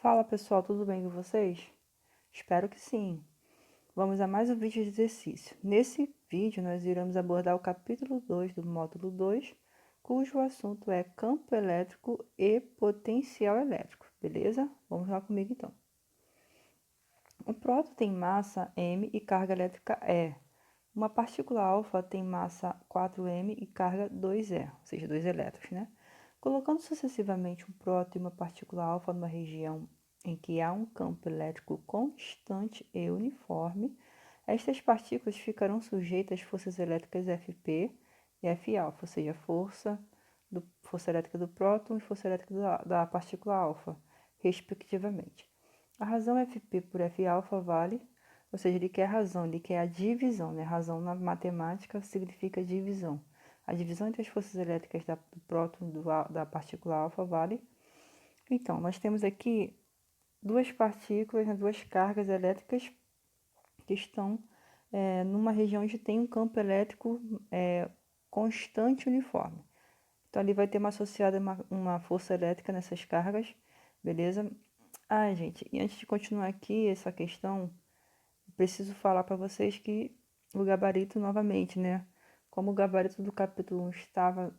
Fala pessoal, tudo bem com vocês? Espero que sim. Vamos a mais um vídeo de exercício. Nesse vídeo, nós iremos abordar o capítulo 2 do módulo 2, cujo assunto é campo elétrico e potencial elétrico, beleza? Vamos lá comigo então. O próton tem massa m e carga elétrica E. Uma partícula alfa tem massa 4m e carga 2e, ou seja, 2 elétrons, né? Colocando sucessivamente um próton e uma partícula alfa numa região em que há um campo elétrico constante e uniforme, estas partículas ficarão sujeitas às forças elétricas Fp e Fα, ou seja, força elétrica do próton e força elétrica da partícula alfa, respectivamente. A razão Fp por Fα vale, ou seja, ele quer a razão, ele quer a divisão, né? Razão na matemática significa divisão. A divisão entre as forças elétricas do próton e da partícula alfa vale. Então, nós temos aqui duas partículas, né, duas cargas elétricas que estão numa região onde tem um campo elétrico constante e uniforme. Então, ali vai ter uma associada uma força elétrica nessas cargas, beleza? Ah, gente, e antes de continuar aqui essa questão, preciso falar para vocês que o gabarito novamente, né? Como o gabarito do capítulo 1 estava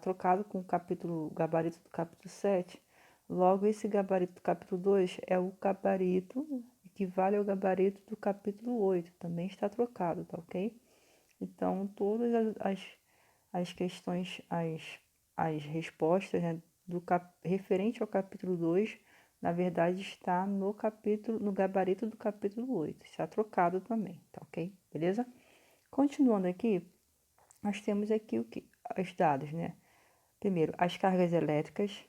trocado com o gabarito do capítulo 7, logo esse gabarito do capítulo 2 é o gabarito equivale ao gabarito do capítulo 8, também está trocado, tá ok? Então, todas as questões, as respostas, né, referente ao capítulo 2, na verdade, está no gabarito do capítulo 8. Está trocado também, tá ok? Beleza? Continuando aqui, nós temos aqui os dados, né? Primeiro, as cargas elétricas.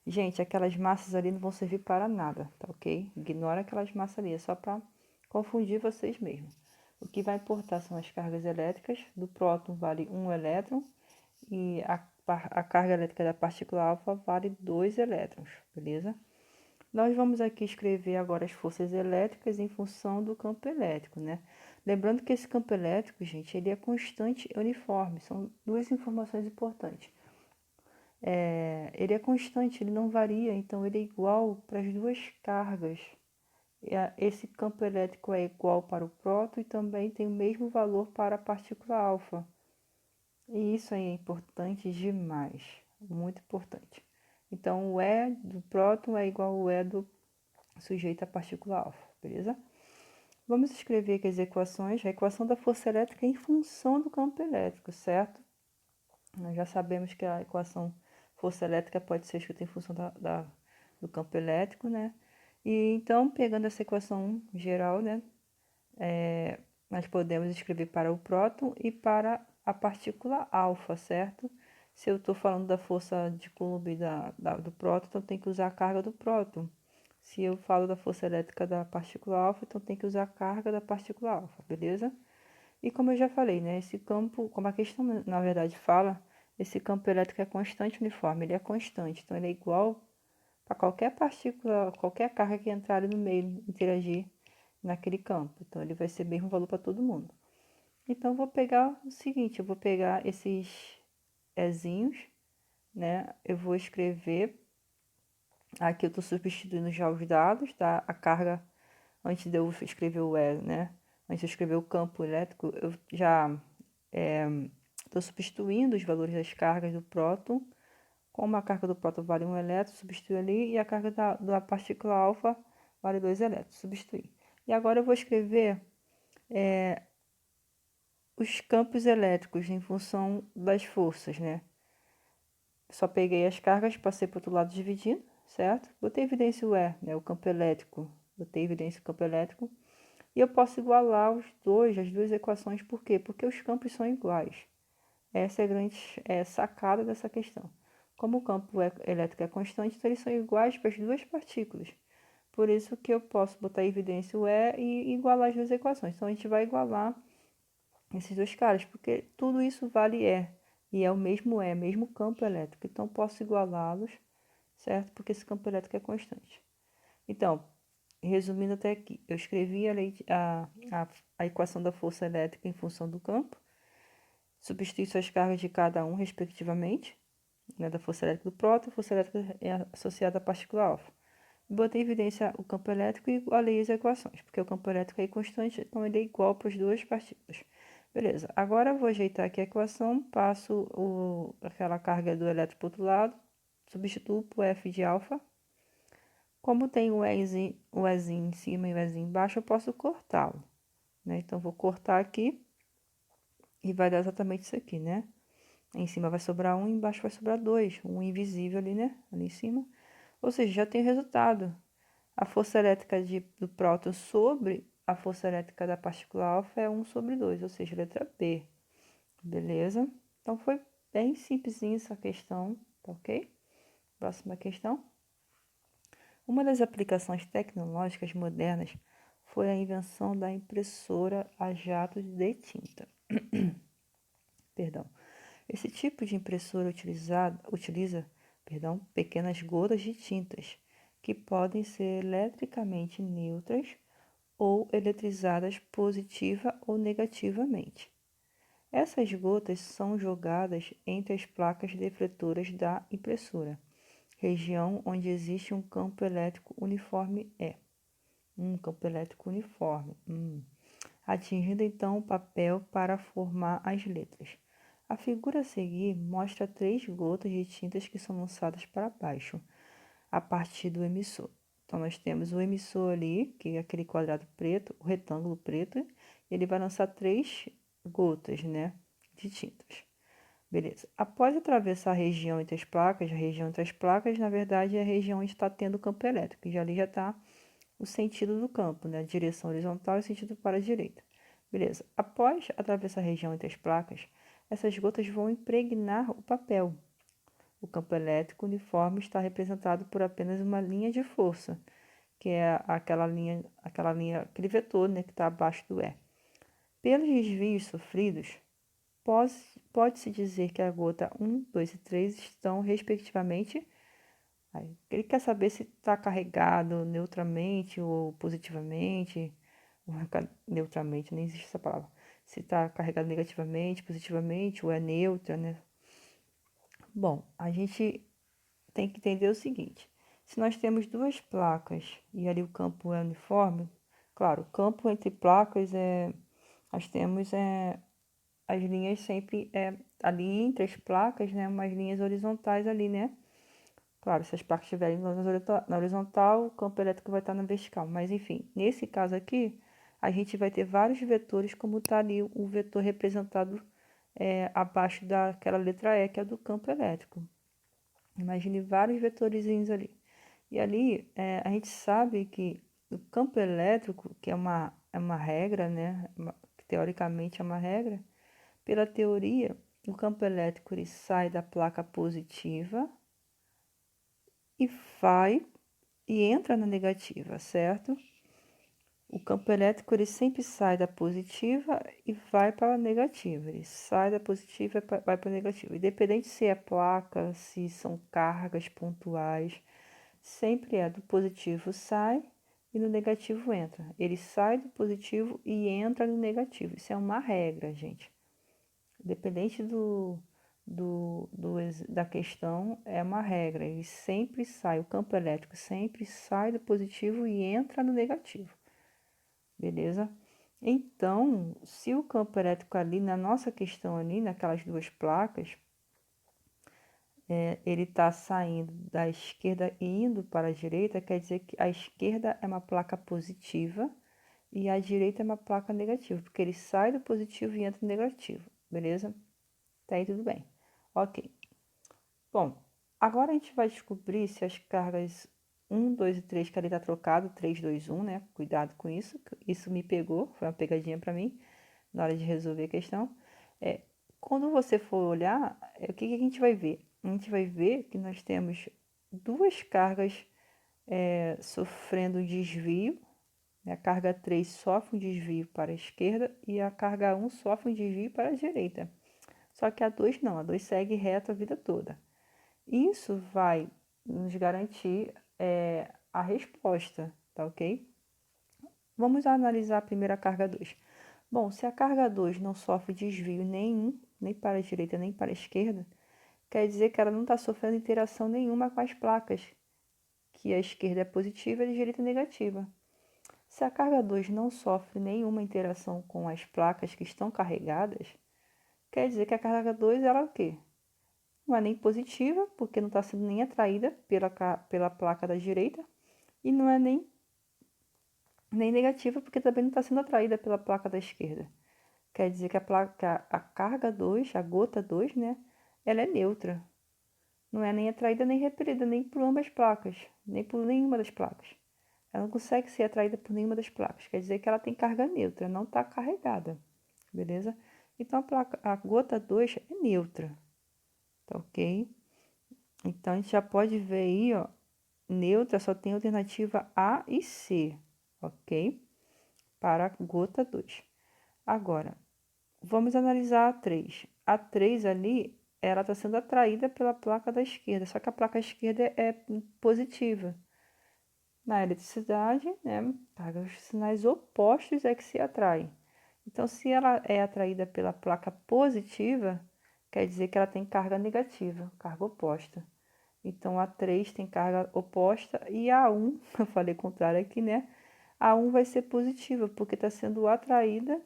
Gente, aquelas massas ali não vão servir para nada, tá ok? Ignora aquelas massas ali, é só para confundir vocês mesmos. O que vai importar são as cargas elétricas. Do próton vale 1 elétron e a carga elétrica da partícula alfa vale 2 elétrons, beleza? Nós vamos aqui escrever agora as forças elétricas em função do campo elétrico, né? Lembrando que esse campo elétrico, gente, ele é constante e uniforme. São duas informações importantes. Ele é constante, ele não varia, então ele é igual para as duas cargas. Esse campo elétrico é igual para o próton e também tem o mesmo valor para a partícula alfa. E isso aí é importante demais, muito importante. Então, o E do próton é igual ao E do sujeito à partícula alfa, beleza? Vamos escrever aqui as equações. A equação da força elétrica é em função do campo elétrico, certo? Nós já sabemos que a equação força elétrica pode ser escrita em função do campo elétrico, né? E então, pegando essa equação geral, né? Nós podemos escrever para o próton e para a partícula alfa, certo? Se eu estou falando da força de Coulomb do próton, então tem que usar a carga do próton. Se eu falo da força elétrica da partícula alfa, então tem que usar a carga da partícula alfa, beleza? E como eu já falei, né, esse campo, como a questão na verdade fala, esse campo elétrico é constante uniforme, ele é constante, então ele é igual para qualquer partícula, qualquer carga que entrar ali no meio, interagir naquele campo. Então ele vai ser o mesmo valor para todo mundo. Então eu vou pegar o seguinte, eu vou pegar esses ezinhos, né? Eu vou escrever, aqui eu estou substituindo já os dados, tá? A carga, antes de eu escrever o E, né? Antes de eu escrever o campo elétrico, eu já estou substituindo os valores das cargas do próton. Como a carga do próton vale 1 elétron, substitui ali, e a carga da partícula alfa vale 2 elétrons, substituir. E agora eu vou escrever os campos elétricos em função das forças, né? Só peguei as cargas, passei para o outro lado dividindo, certo? Botei evidência o E, né? O campo elétrico. Botei evidência o campo elétrico. E eu posso igualar as duas equações, por quê? Porque os campos são iguais. Essa é a grande sacada dessa questão. Como o campo elétrico é constante, então eles são iguais para as duas partículas. Por isso que eu posso botar em evidência o E e igualar as duas equações. Então a gente vai igualar esses dois caras, porque tudo isso vale E. E é o mesmo E, mesmo campo elétrico. Então posso igualá-los, certo? Porque esse campo elétrico é constante. Então, resumindo até aqui, eu escrevi a equação da força elétrica em função do campo, substituí as cargas de cada um, respectivamente, né, da força elétrica do próton, a força elétrica é associada à partícula alfa. Botei em evidência o campo elétrico e igualei as equações, porque o campo elétrico é constante, então ele é igual para as duas partículas. Beleza, agora eu vou ajeitar aqui a equação, passo aquela carga do elétron para o outro lado, substituo por F de alfa. Como tem o Ezinho em cima e o Ezinho embaixo, eu posso cortá-lo, né? Então, vou cortar aqui e vai dar exatamente isso aqui, né? Em cima vai sobrar 1, embaixo vai sobrar 2. Um invisível ali, né? Ali em cima. Ou seja, já tem o resultado. A força elétrica do próton sobre a força elétrica da partícula alfa é 1/2, ou seja, letra B. Beleza? Então, foi bem simplesinha essa questão, tá ok? Próxima questão. Uma das aplicações tecnológicas modernas foi a invenção da impressora a jato de tinta. Perdão. Esse tipo de impressora utiliza pequenas gotas de tintas que podem ser eletricamente neutras ou eletrizadas positiva ou negativamente. Essas gotas são jogadas entre as placas defletoras da impressora, região onde existe um campo elétrico uniforme campo elétrico uniforme. Atingindo então o papel para formar as letras. A figura a seguir mostra 3 gotas de tintas que são lançadas para baixo, a partir do emissor. Então, nós temos o emissor ali, que é aquele quadrado preto, o retângulo preto, e ele vai lançar 3 gotas, né, de tintas. Beleza. Após atravessar a região entre as placas, na verdade, é a região onde está tendo o campo elétrico, e ali já está o sentido do campo, né? Direção horizontal e sentido para a direita. Beleza. Após atravessar a região entre as placas, essas gotas vão impregnar o papel. O campo elétrico uniforme está representado por apenas uma linha de força, que é aquele vetor, né, que está abaixo do E. Pelos desvios sofridos, pode-se dizer que a gota 1, 2 e 3 estão, respectivamente. Aí, ele quer saber se está carregado neutramente ou positivamente. Neutramente, nem existe essa palavra. Se está carregado negativamente, positivamente, ou é neutra, né? Bom, a gente tem que entender o seguinte: se nós temos duas placas e ali o campo é uniforme, claro, o campo entre placas nós temos as linhas sempre ali entre as placas, né? Umas linhas horizontais ali, né? Claro, se as placas estiverem na horizontal, o campo elétrico vai estar na vertical. Mas, enfim, nesse caso aqui, a gente vai ter vários vetores, como está ali o vetor representado abaixo daquela letra E, que é do campo elétrico. Imagine vários vetorizinhos ali. E ali, a gente sabe que o campo elétrico, que é uma regra, né? Que teoricamente é uma regra, pela teoria, o campo elétrico ele sai da placa positiva e vai e entra na negativa, certo? O campo elétrico ele sempre sai da positiva e vai para a negativa. Ele sai da positiva e vai para a negativa. Independente se é placa, se são cargas pontuais, sempre é do positivo sai e no negativo entra. Ele sai do positivo e entra no negativo. Isso é uma regra, gente. Independente da questão, é uma regra. Ele sempre sai, o campo elétrico sempre sai do positivo e entra no negativo. Beleza? Então, se o campo elétrico ali, na nossa questão ali, naquelas duas placas, ele está saindo da esquerda e indo para a direita, quer dizer que a esquerda é uma placa positiva e a direita é uma placa negativa, porque ele sai do positivo e entra no negativo. Beleza? Tá aí tudo bem. Ok. Bom, agora a gente vai descobrir se as cargas 1, 2 e 3, que ali está trocado, 3, 2, 1, né? Cuidado com isso, isso me pegou, foi uma pegadinha para mim na hora de resolver a questão. Quando você for olhar, o que a gente vai ver? A gente vai ver que nós temos duas cargas sofrendo um desvio, né? A carga 3 sofre um desvio para a esquerda e a carga 1 sofre um desvio para a direita. Só que a 2 não, a 2 segue reto a vida toda. Isso vai nos garantir a resposta, tá ok? Vamos analisar a primeira carga 2. Bom, se a carga 2 não sofre desvio nenhum, nem para a direita nem para a esquerda, quer dizer que ela não está sofrendo interação nenhuma com as placas, que a esquerda é positiva e a direita é negativa. Se a carga 2 não sofre nenhuma interação com as placas que estão carregadas, quer dizer que a carga 2 ela é o quê? Não é nem positiva, porque não está sendo nem atraída pela placa da direita, e não é nem negativa, porque também não está sendo atraída pela placa da esquerda. Quer dizer que a carga 2, a gota 2, né, ela é neutra. Não é nem atraída nem repelida, nem por ambas placas, nem por nenhuma das placas. Ela não consegue ser atraída por nenhuma das placas. Quer dizer que ela tem carga neutra, não está carregada. Beleza? Então a gota 2 é neutra. Tá ok? Então a gente já pode ver aí, ó, neutra só tem alternativa A e C, ok? Para a gota 2. Agora, vamos analisar a 3. A 3 ali, ela está sendo atraída pela placa da esquerda, só que a placa esquerda é positiva. Na eletricidade, né, os sinais opostos é que se atraem. Então, se ela é atraída pela placa positiva, quer dizer que ela tem carga negativa, carga oposta. Então, a 3 tem carga oposta e a 1, eu falei contrário aqui, né? A 1 vai ser positiva, porque está sendo atraída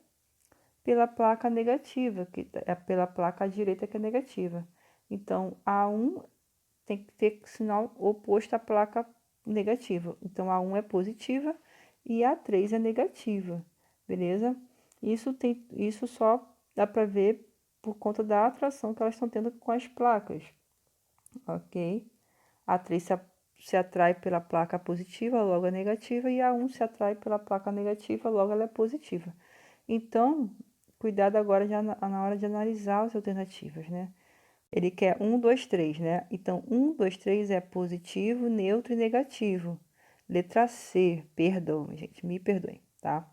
pela placa negativa, que é pela placa direita que é negativa. Então, a 1 tem que ter sinal oposto à placa negativa. Então, a 1 é positiva e a 3 é negativa, beleza? Isso só dá para ver por conta da atração que elas estão tendo com as placas, ok? A 3 se atrai pela placa positiva, logo é negativa, e a 1 se atrai pela placa negativa, logo ela é positiva. Então, cuidado agora já na hora de analisar as alternativas, né? Ele quer 1, 2, 3, né? Então, 1, 2, 3 é positivo, neutro e negativo. Letra C, perdão, gente, me perdoem, tá?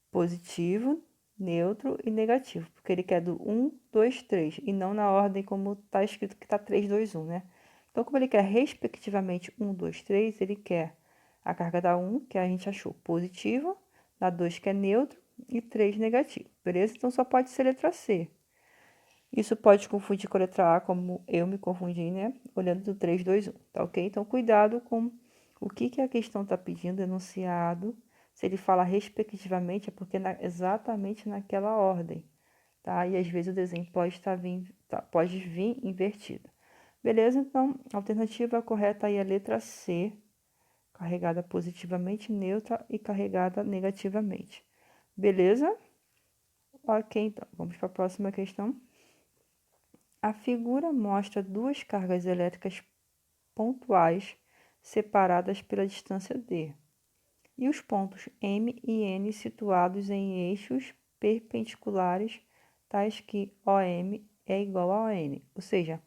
Positivo, neutro e negativo, porque ele quer do 1, 2, 3, e não na ordem como está escrito que está 3, 2, 1, né? Então, como ele quer respectivamente 1, 2, 3, ele quer a carga da 1, que a gente achou positivo, da 2, que é neutro, e 3 negativo, beleza? Então, só pode ser letra C. Isso pode confundir com a letra A, como eu me confundi, né? Olhando do 3, 2, 1, tá ok? Então, cuidado com o que a questão está pedindo, enunciado. Se ele fala respectivamente, é porque exatamente naquela ordem, tá? E às vezes o desenho pode vir invertido. Beleza? Então, a alternativa correta aí é a letra C, carregada positivamente, neutra e carregada negativamente. Beleza? Ok, então, vamos para a próxima questão. A figura mostra duas cargas elétricas pontuais separadas pela distância d, e os pontos M e N situados em eixos perpendiculares, tais que OM é igual a ON. Ou seja,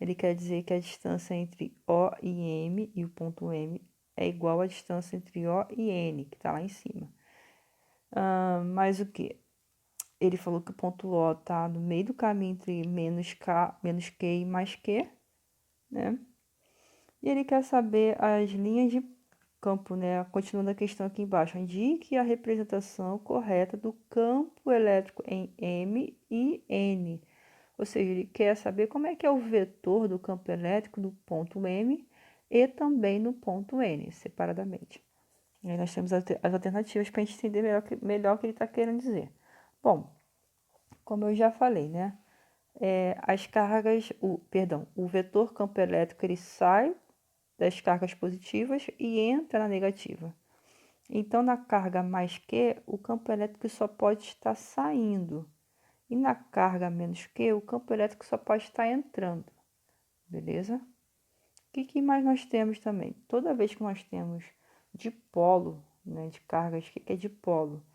ele quer dizer que a distância entre O e M e o ponto M é igual à distância entre O e N, que está lá em cima. Mas o que? Ele falou que o ponto O está no meio do caminho entre menos Q e mais Q, né? E ele quer saber as linhas de campo, né? Continuando a questão aqui embaixo. Indique a representação correta do campo elétrico em M e N. Ou seja, ele quer saber como é que é o vetor do campo elétrico no ponto M e também no ponto N, separadamente. E aí nós temos as alternativas para a gente entender melhor o que ele está querendo dizer. Bom, como eu já falei, né? As cargas, o vetor campo elétrico ele sai das cargas positivas e entra na negativa. Então, na carga mais Q, o campo elétrico só pode estar saindo. E na carga menos Q, o campo elétrico só pode estar entrando. Beleza? O que mais nós temos também? Toda vez que nós temos dipolo, né, de cargas, o que é dipolo?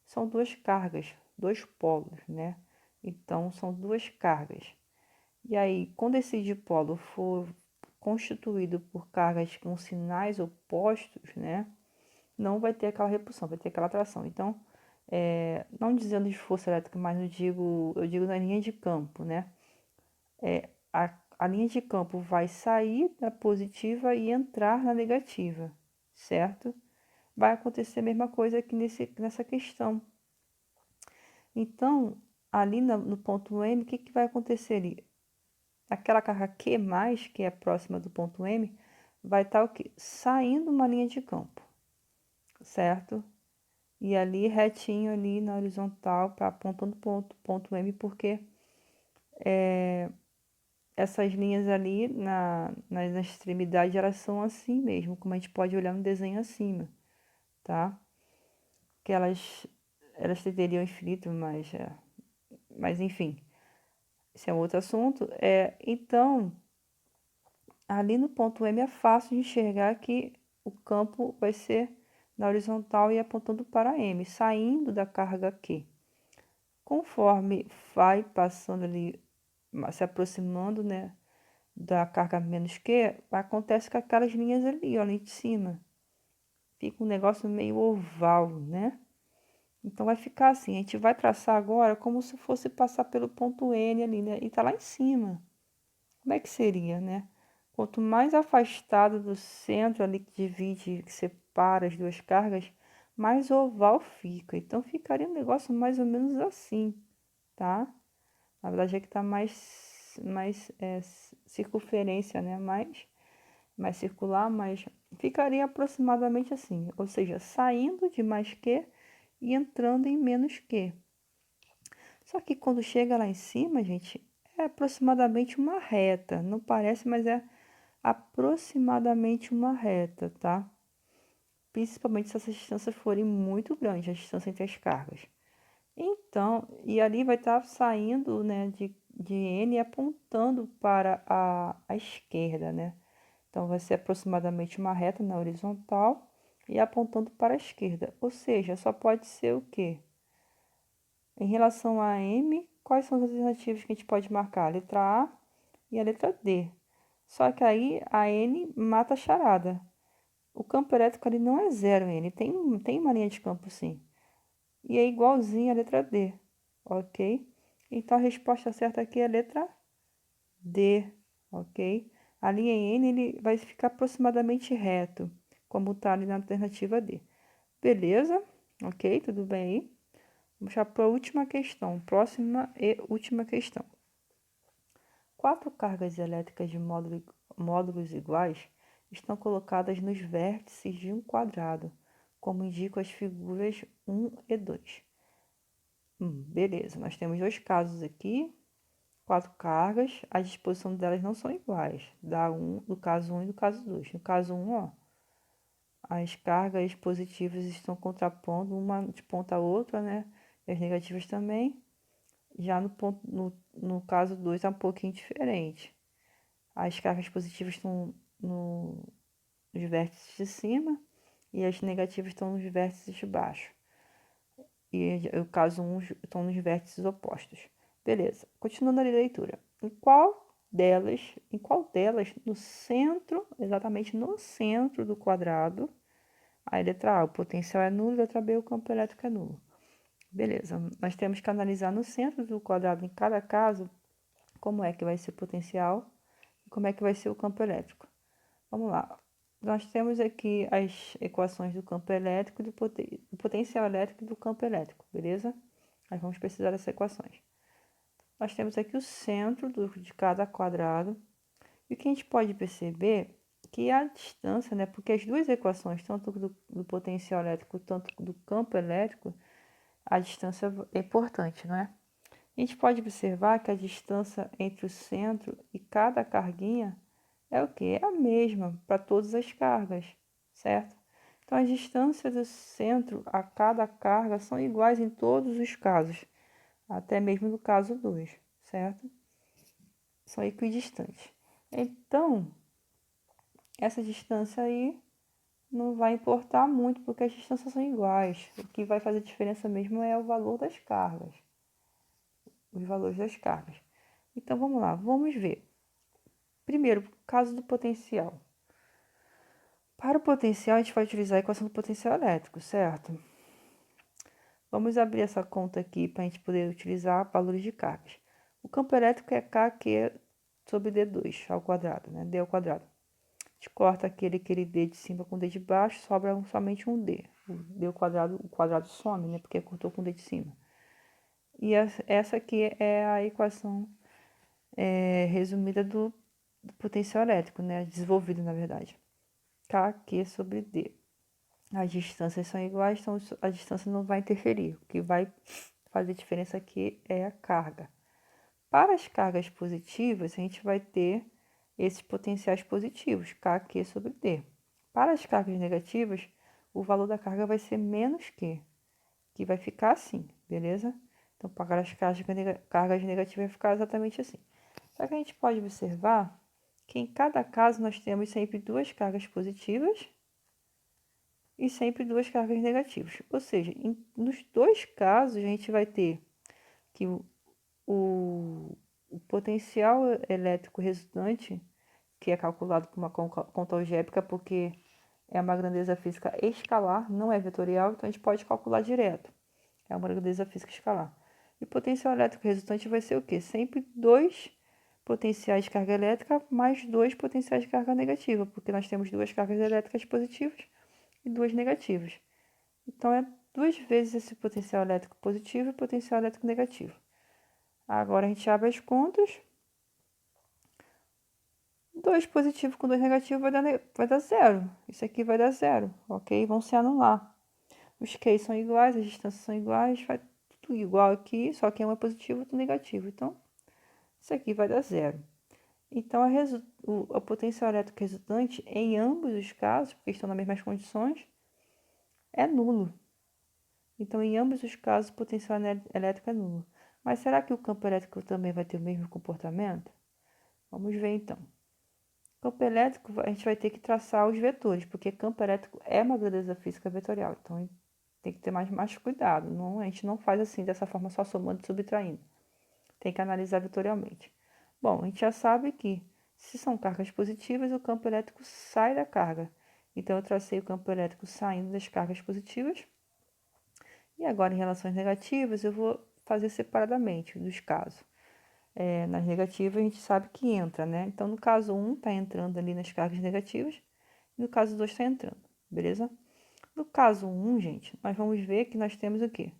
São duas cargas, dois polos, né? Então, são duas cargas. E aí, quando esse dipolo for constituído por cargas com sinais opostos, né? Não vai ter aquela repulsão, vai ter aquela atração. Então, não dizendo de força elétrica, mas eu digo na linha de campo, né? A linha de campo vai sair da positiva e entrar na negativa, certo? Vai acontecer a mesma coisa aqui nessa questão. Então, ali no ponto M, o que vai acontecer ali? Aquela carga Q+, que é próxima do ponto M, vai estar o quê? Saindo uma linha de campo, certo? E ali retinho ali na horizontal, apontando ponto M, porque essas linhas ali nas extremidades, elas são assim mesmo, como a gente pode olhar no desenho acima, tá? Que elas teriam infinito, mas enfim, esse é um outro assunto. Então, ali no ponto M é fácil de enxergar que o campo vai ser na horizontal e apontando para M, saindo da carga Q. Conforme vai passando ali, se aproximando, né, da carga menos Q, acontece com aquelas linhas ali, ó, ali de cima. Fica um negócio meio oval, né? Então vai ficar assim, a gente vai traçar agora como se fosse passar pelo ponto N ali, né? E tá lá em cima. Como é que seria, né? Quanto mais afastado do centro ali que divide, que separa as duas cargas, mais oval fica. Então ficaria um negócio mais ou menos assim, tá? Na verdade é que tá mais circunferência, né? Mais circular, mas ficaria aproximadamente assim. Ou seja, saindo de mais que e entrando em menos que. Só que quando chega lá em cima, gente, é aproximadamente uma reta. Não parece, mas é aproximadamente uma reta, tá? Principalmente se essas distâncias forem muito grandes, a distância entre as cargas. Então, e ali vai estar saindo, né, de N e apontando para a esquerda, né? Então, vai ser aproximadamente uma reta na horizontal e apontando para a esquerda. Ou seja, só pode ser o quê? Em relação a M, quais são as alternativas que a gente pode marcar? A letra A e a letra D. Só que aí a N mata a charada. O campo elétrico ali não é zero N, tem uma linha de campo sim. E é igualzinho a letra D, ok? Então a resposta certa aqui é a letra D, ok? A linha N ele vai ficar aproximadamente reto, como está ali na alternativa D. Beleza? Ok? Tudo bem aí? Vamos já para a última questão. Próxima e última questão. 4 cargas elétricas de módulos iguais estão colocadas nos vértices de um quadrado, como indicam as figuras 1 e 2. Beleza, nós temos dois casos aqui, 4 cargas, a disposição delas não são iguais, do caso 1 e do caso 2. No caso 1, ó, as cargas positivas estão contrapondo uma de ponta a outra, né? E as negativas também. Já no caso 2 é um pouquinho diferente. As cargas positivas estão nos vértices de cima e as negativas estão nos vértices de baixo. E o caso 1 estão nos vértices opostos. Beleza. Continuando a leitura. Em qual delas, no centro, exatamente no centro do quadrado, a letra A, o potencial é nulo, a letra B, o campo elétrico é nulo. Beleza. Nós temos que analisar no centro do quadrado, em cada caso, como é que vai ser o potencial e como é que vai ser o campo elétrico. Vamos lá. Nós temos aqui as equações do campo elétrico, do potencial elétrico e do campo elétrico, beleza? Nós vamos precisar dessas equações. Nós temos aqui o centro de cada quadrado. E o que a gente pode perceber que a distância, né? Porque as duas equações, tanto do potencial elétrico quanto do campo elétrico, a distância é importante, não é? A gente pode observar que a distância entre o centro e cada carguinha é o que? É a mesma para todas as cargas, certo? Então, as distâncias do centro a cada carga são iguais em todos os casos, até mesmo no caso 2, certo? São equidistantes. Então, essa distância aí não vai importar muito, porque as distâncias são iguais. O que vai fazer diferença mesmo é o valor das cargas, os valores das cargas. Então, vamos lá, vamos ver. Primeiro, caso do potencial. Para o potencial, a gente vai utilizar a equação do potencial elétrico, certo? Vamos abrir essa conta aqui para a gente poder utilizar valores de cargas. O campo elétrico é KQ sobre D2 ao quadrado, né? D ao quadrado. A gente corta aquele D de cima com D de baixo, sobra somente um D. O quadrado some, né? Porque cortou com D de cima. E essa aqui é a equação resumida do potencial elétrico, né? Desenvolvido, na verdade. KQ sobre D. As distâncias são iguais, então a distância não vai interferir. O que vai fazer diferença aqui é a carga. Para as cargas positivas, a gente vai ter esses potenciais positivos, KQ sobre D. Para as cargas negativas, o valor da carga vai ser menos Q, que vai ficar assim, beleza? Então, para as cargas negativas vai ficar exatamente assim. Só que a gente pode observar que em cada caso nós temos sempre duas cargas positivas e sempre duas cargas negativas. Ou seja, nos dois casos a gente vai ter que o potencial elétrico resultante, que é calculado por uma conta algébrica, porque é uma grandeza física escalar, não é vetorial, então a gente pode calcular direto. É uma grandeza física escalar. E o potencial elétrico resultante vai ser o quê? Sempre dois potenciais de carga elétrica mais dois potenciais de carga negativa, porque nós temos duas cargas elétricas positivas e duas negativas. Então, é duas vezes esse potencial elétrico positivo e potencial elétrico negativo. Agora, a gente abre as contas. 2 positivo com 2 negativo vai dar zero. Isso aqui vai dar zero, ok? Vão se anular. Os Q são iguais, as distâncias são iguais, vai tudo igual aqui, só que um é positivo e outro negativo. Então, isso aqui vai dar zero. Então, a potencial elétrica resultante, em ambos os casos, porque estão nas mesmas condições, é nulo. Então, em ambos os casos, o potencial elétrico é nulo. Mas será que o campo elétrico também vai ter o mesmo comportamento? Vamos ver então. Campo elétrico, a gente vai ter que traçar os vetores, porque campo elétrico é uma grandeza física vetorial. Então, tem que ter mais cuidado. Não, a gente não faz assim, dessa forma, só somando e subtraindo. Tem que analisar vetorialmente. Bom, a gente já sabe que, se são cargas positivas, o campo elétrico sai da carga. Então, eu tracei o campo elétrico saindo das cargas positivas. E agora, em relações negativas, eu vou fazer separadamente dos casos. Nas negativas, a gente sabe que entra, né? Então, no caso 1, está entrando ali nas cargas negativas. E no caso 2, está entrando, beleza? No caso 1, gente, nós vamos ver que nós temos o quê?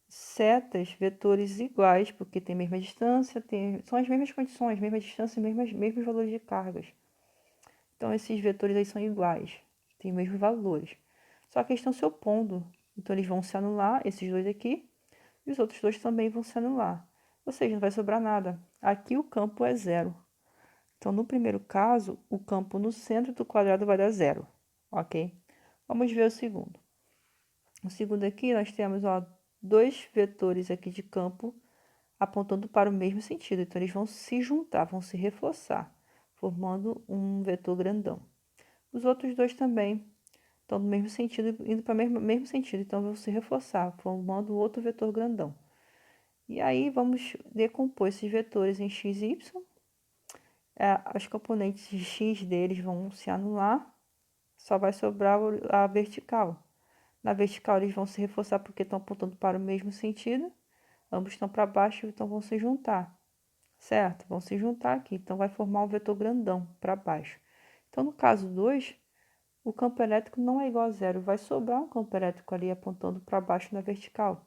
Setas, vetores iguais, porque tem a mesma distância, são as mesmas condições, mesma distância, mesmos valores de cargas. Então, esses vetores aí são iguais, têm os mesmos valores. Só que eles estão se opondo. Então, eles vão se anular, esses dois aqui, e os outros dois também vão se anular. Ou seja, não vai sobrar nada. Aqui o campo é zero. Então, no primeiro caso, o campo no centro do quadrado vai dar zero, ok? Vamos ver o segundo. O segundo aqui, nós temos dois vetores aqui de campo apontando para o mesmo sentido. Então, eles vão se juntar, vão se reforçar, formando um vetor grandão. Os outros dois também estão no mesmo sentido, indo para o mesmo sentido. Então, vão se reforçar, formando outro vetor grandão. E aí, vamos decompor esses vetores em x e y. As componentes de x deles vão se anular, só vai sobrar a vertical. Na vertical, eles vão se reforçar porque estão apontando para o mesmo sentido. Ambos estão para baixo, então vão se juntar, certo? Vão se juntar aqui, então vai formar um vetor grandão para baixo. Então, no caso 2, o campo elétrico não é igual a zero, vai sobrar um campo elétrico ali apontando para baixo na vertical.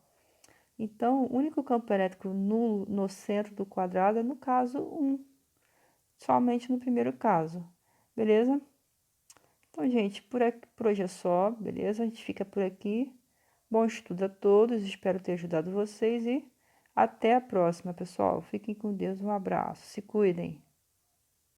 Então, o único campo elétrico nulo no centro do quadrado é no caso 1, somente no primeiro caso, beleza? Então, gente, por hoje é só, beleza? A gente fica por aqui. Bom estudo a todos, espero ter ajudado vocês e até a próxima, pessoal. Fiquem com Deus, um abraço, se cuidem.